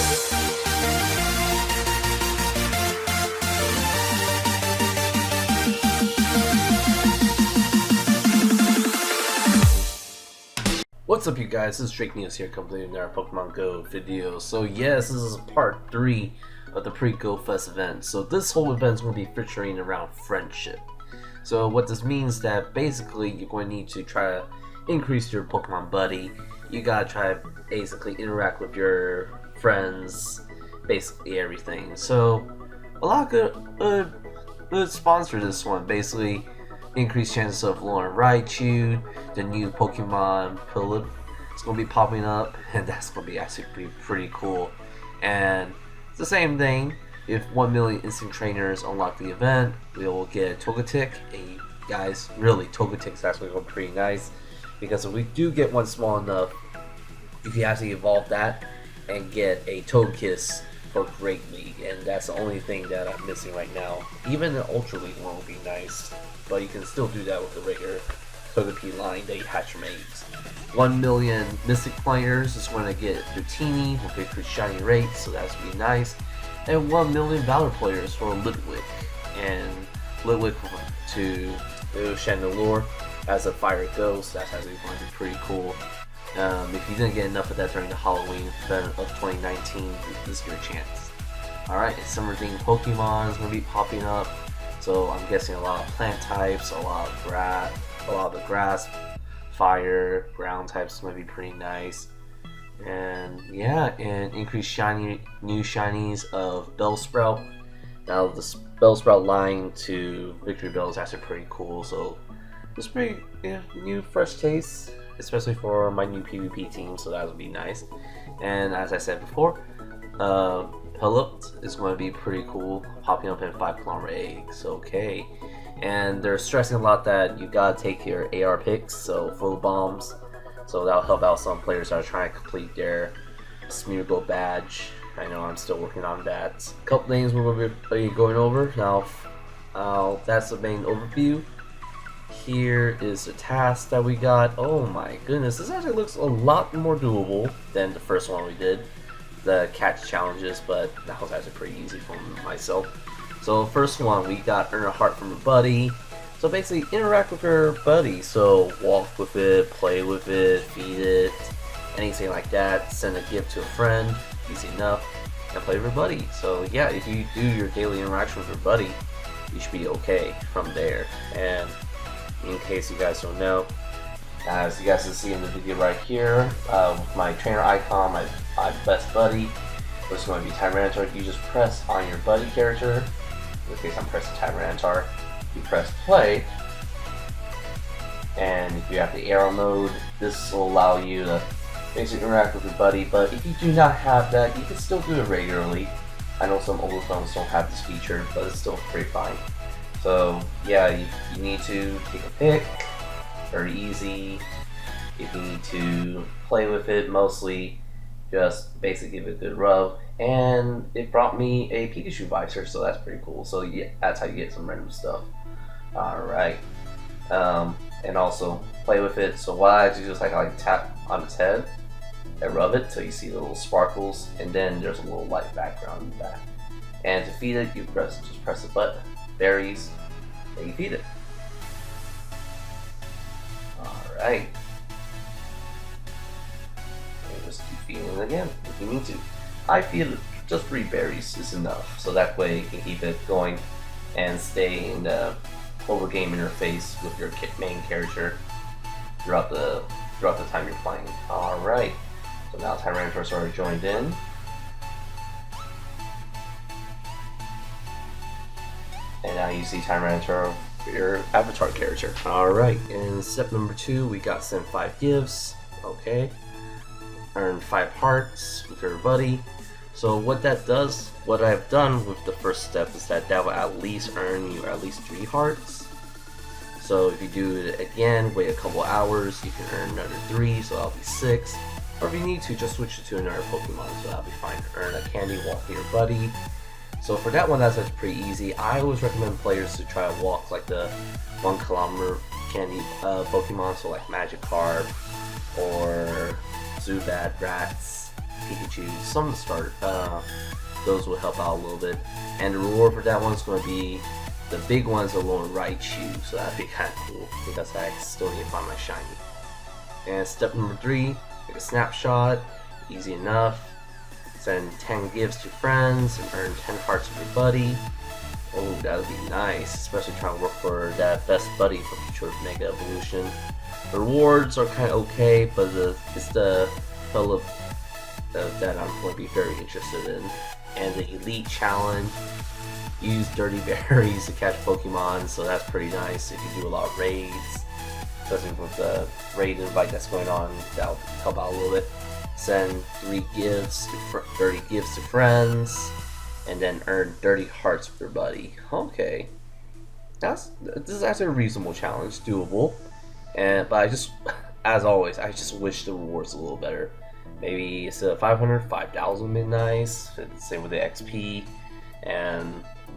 What's up, you guys? This is Drake News here, completing our Pokemon Go video. So yes, this is part 3 of the pre-Go Fest event. So this whole event is going to be featuring around friendship. So what this means that basically you're going to need to try to increase your Pokemon buddy. You gotta try to basically interact with your friends, basically everything. So a lot of good sponsor this one. Basically, increased chances of luring Raichu, the new Pokemon Pilip is going to be popping up, and that's going to be actually pretty cool. And it's the same thing. If 1 million instant trainers unlock the event, we will get Togetic. Guys, really, Togetic's actually going to be pretty nice, because if we do get one small enough, you can actually evolve that and get a Togekiss for Great League, and that's the only thing that I'm missing right now. Even an Ultra League one would be nice, but you can still do that with the regular Togepi line that you hatch from eggs. 1 million Mystic players is going to get Dratini with increased shiny rate, so that's going to be nice. And 1 million Valor players for Litwick, and Litwick to Chandelure as a Fire Ghost. That's actually going to be pretty cool. If you didn't get enough of that during the Halloween event of 2019, this is your chance. Alright, and summer themed Pokemon is going to be popping up. So I'm guessing a lot of plant types, a lot of the grass, fire, ground types might be pretty nice. And yeah, and increased new shinies of Bellsprout. Now the Bellsprout line to Victory Bell is actually pretty cool. So it's pretty new, fresh taste, especially for my new PvP team. So that would be nice. And as I said before, Pilip is going to be pretty cool, popping up in 5-kilometer eggs. Okay, and they're stressing a lot that you gotta take your AR picks, so full bombs. So that'll help out some players that are trying to complete their Smeargle badge. I know I'm still working on that. A couple things we're going to be going over now. That's the main overview. Here is the task that we got. Oh my goodness, this actually looks a lot more doable than the first one we did, the catch challenges, but that was actually pretty easy for myself. So first one, we got earn a heart from a buddy. So basically interact with your buddy, so walk with it, play with it, feed it, anything like that. Send a gift to a friend, easy enough, and play with your buddy. So yeah, if you do your daily interaction with your buddy, you should be okay from there. And in case you guys don't know, as you guys can see in the video right here, with my trainer icon, my best buddy, which is going to be Tyranitar. You just press on your buddy character. In this case, I'm pressing Tyranitar. You press play, and if you have the arrow mode, this will allow you to basically interact with your buddy. But if you do not have that, you can still do it regularly. I know some older phones don't have this feature, but it's still pretty fine. So yeah, you need to take a pick. Very easy. If you need to play with it, mostly just basically give it a good rub. And it brought me a Pikachu visor, so that's pretty cool. So yeah, that's how you get some random stuff. Alright. And also play with it. So what I do is I like tap on its head and rub it till you see the little sparkles, and then there's a little light background in the back. And to feed it, you just press the button, berries, and you feed it. Alright. And just keep feeding it again if you need to. I feel just 3 berries is enough, so that way you can keep it going and stay in the over game interface with your main character throughout the time you're playing. Alright, so now Tyranitar's already joined in. And now you see Tyranitar, your avatar character. Alright, in step number 2, we got send 5 gifts. Okay. Earn 5 hearts with your buddy. So what that does, what I've done with the first step is that will at least earn you at least 3 hearts. So if you do it again, wait a couple hours, you can earn another 3, so that'll be 6. Or if you need to, just switch it to another Pokemon, so that'll be fine. Earn a candy walk with your buddy. So for that one, that's pretty easy. I always recommend players to try to walk like the 1 kilometer candy Pokemon, so like Magikarp or Zubat, Rats, Pikachu, some to start. Those will help out a little bit. And the reward for that one's going to be the big one's a lone Raichu, so that'd be kind of cool because I still need to find my shiny. And step number 3, take a snapshot, easy enough. Send 10 gifts to friends and earn 10 hearts with your buddy. Oh, that would be nice, especially trying to work for that best buddy for future Mega Evolution. The rewards are kind of okay, but it's the fellow that I'm going to be very interested in. And the Elite Challenge, use Dirty Berries to catch Pokemon, so that's pretty nice if you do a lot of raids. Especially with the raid invite that's going on, that'll help out a little bit. Send 30 gifts to friends, and then earn 30 hearts with your buddy. Okay, this is actually a reasonable challenge, doable. But I just, as always, I just wish the rewards a little better. Maybe instead of 500, 5,000 would be nice. Same with the XP and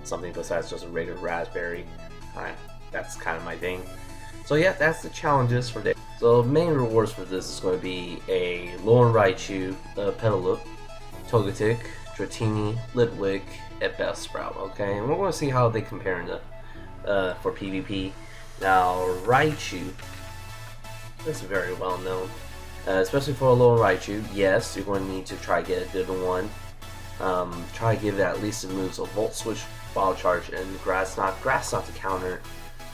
something besides just a regular raspberry. Alright, that's kind of my thing. So yeah, that's the challenges for today. So main rewards for this is going to be a Lone Raichu, Petalip, Togetic, Dratini, Litwick, and Bellsprout. Okay, and we're going to see how they compare in the for PvP. Now Raichu, that's very well known, especially for a Lone Raichu. Yes, you're going to need to try to get a different one. Try to give it at least the moves of Volt Switch, Wild Charge, and Grass Knot. Grass Knot to counter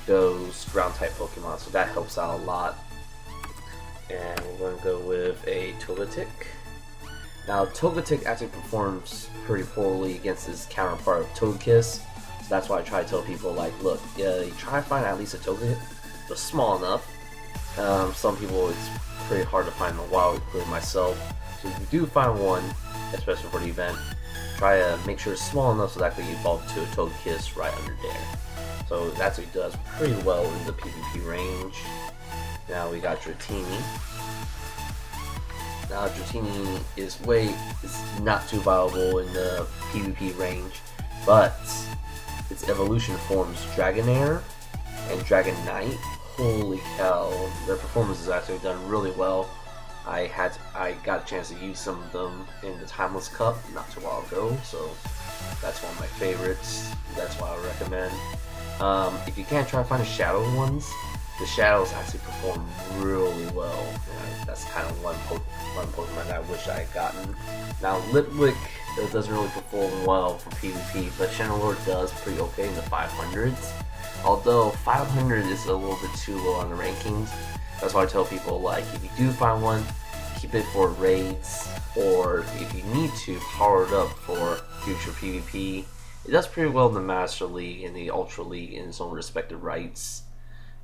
those ground type Pokemon, so that helps out a lot. And we're going to go with a Togetic. Now Togetic actually performs pretty poorly against his counterpart of Togekiss, so that's why I try to tell people, like, look, you try to find at least a Togetic that's small enough. Some people it's pretty hard to find in the wild, including myself. So if you do find one, especially for the event, try to make sure it's small enough so that can evolve to a Togekiss right under there. So that actually does pretty well in the PvP range. Now we got Dratini. Now Dratini is not too viable in the PvP range, but its evolution forms Dragonair and Dragonite. Holy cow, their performance is actually done really well. I got a chance to use some of them in the Timeless Cup not too long ago, so that's one of my favorites. That's why I recommend. If you can't, try to find the Shadow ones. The Shadows actually perform really well. That's kind of one Pokemon that I wish I had gotten. Now Litwick doesn't really perform well for PvP, but Chandelure does pretty okay in the 500s. Although 500 is a little bit too low on the rankings. That's why I tell people, like, if you do find one, keep it for raids, or if you need to, power it up for future PvP. It does pretty well in the Master League and the Ultra League in its own respective rights,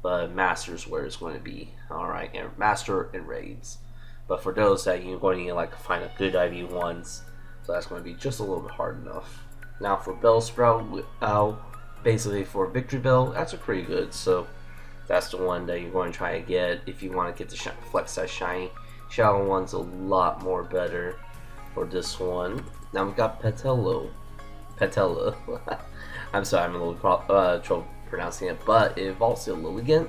but Master's where it's going to be. Alright, and Master and raids. But for those that you're going to need, like, find a good IV ones, so that's going to be just a little bit hard enough. Now for Bellsprout, basically for Victory Bell, that's a pretty good, so that's the one that you're going to try to get if you want to get the Flex Size Shiny. Shadow one's a lot more better for this one. Now we got Petella. I'm sorry, I'm a little trouble pronouncing it, but it evolves to Lilligant.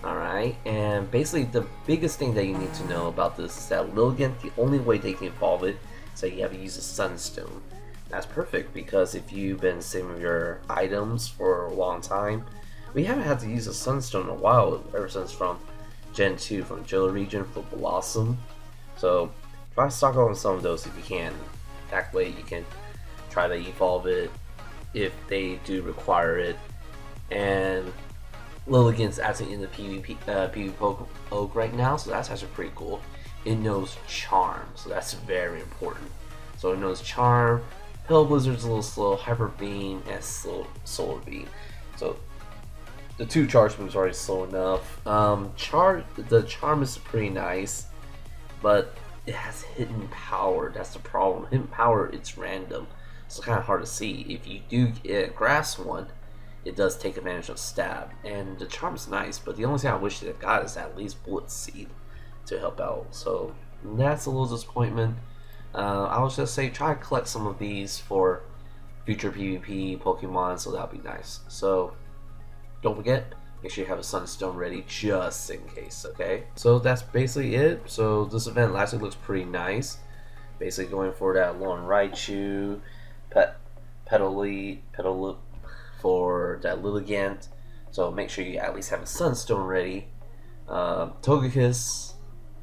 Alright, and basically the biggest thing that you need to know about this is that Lilligant, the only way they can evolve it is that you have to use a Sunstone. That's perfect, because if you've been saving your items for a long time, we haven't had to use a Sunstone in a while, ever since from Gen 2, from Johto region, for Blossom. So try to stock up on some of those if you can. That way you can try to evolve it if they do require it. And Lilligant's actually in the PvP Oak right now, so that's actually pretty cool. It knows Charm, so that's very important. So it knows Charm, Hell Blizzard's a little slow, Hyper Beam, and Solar Beam. So the two charge moves are already slow enough. The Charm is pretty nice, but it has hidden power. That's the problem. Hidden power, it's random, so it's kind of hard to see. If you do get a Grass one, it does take advantage of Stab, and the Charm is nice, but the only thing I wish that it got is at least Bullet Seed to help out. So that's a little disappointment. I would just say try to collect some of these for future PvP Pokemon, so that'll be nice. So don't forget, make sure you have a Sunstone ready just in case, okay? So that's basically it. So this event actually looks pretty nice. Basically going for that Lone Raichu, Petal for that Lilligant. So make sure you at least have a Sunstone ready. Togekiss,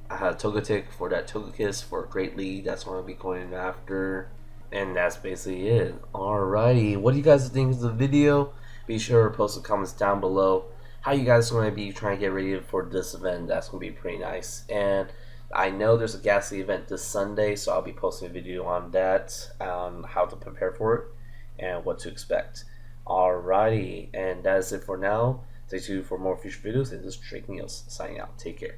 I had Togetic for that Togekiss for a Great Lead. That's what I'll be going after. And that's basically it. Alrighty, what do you guys think of the video? Be sure to post the comments down below. How you guys are going to be trying to get ready for this event. That's going to be pretty nice. And I know there's a Ghastly event this Sunday, so I'll be posting a video on that, on how to prepare for it and what to expect. Alrighty, and that is it for now. Stay tuned for more future videos, and this is Drake Neils signing out. Take care.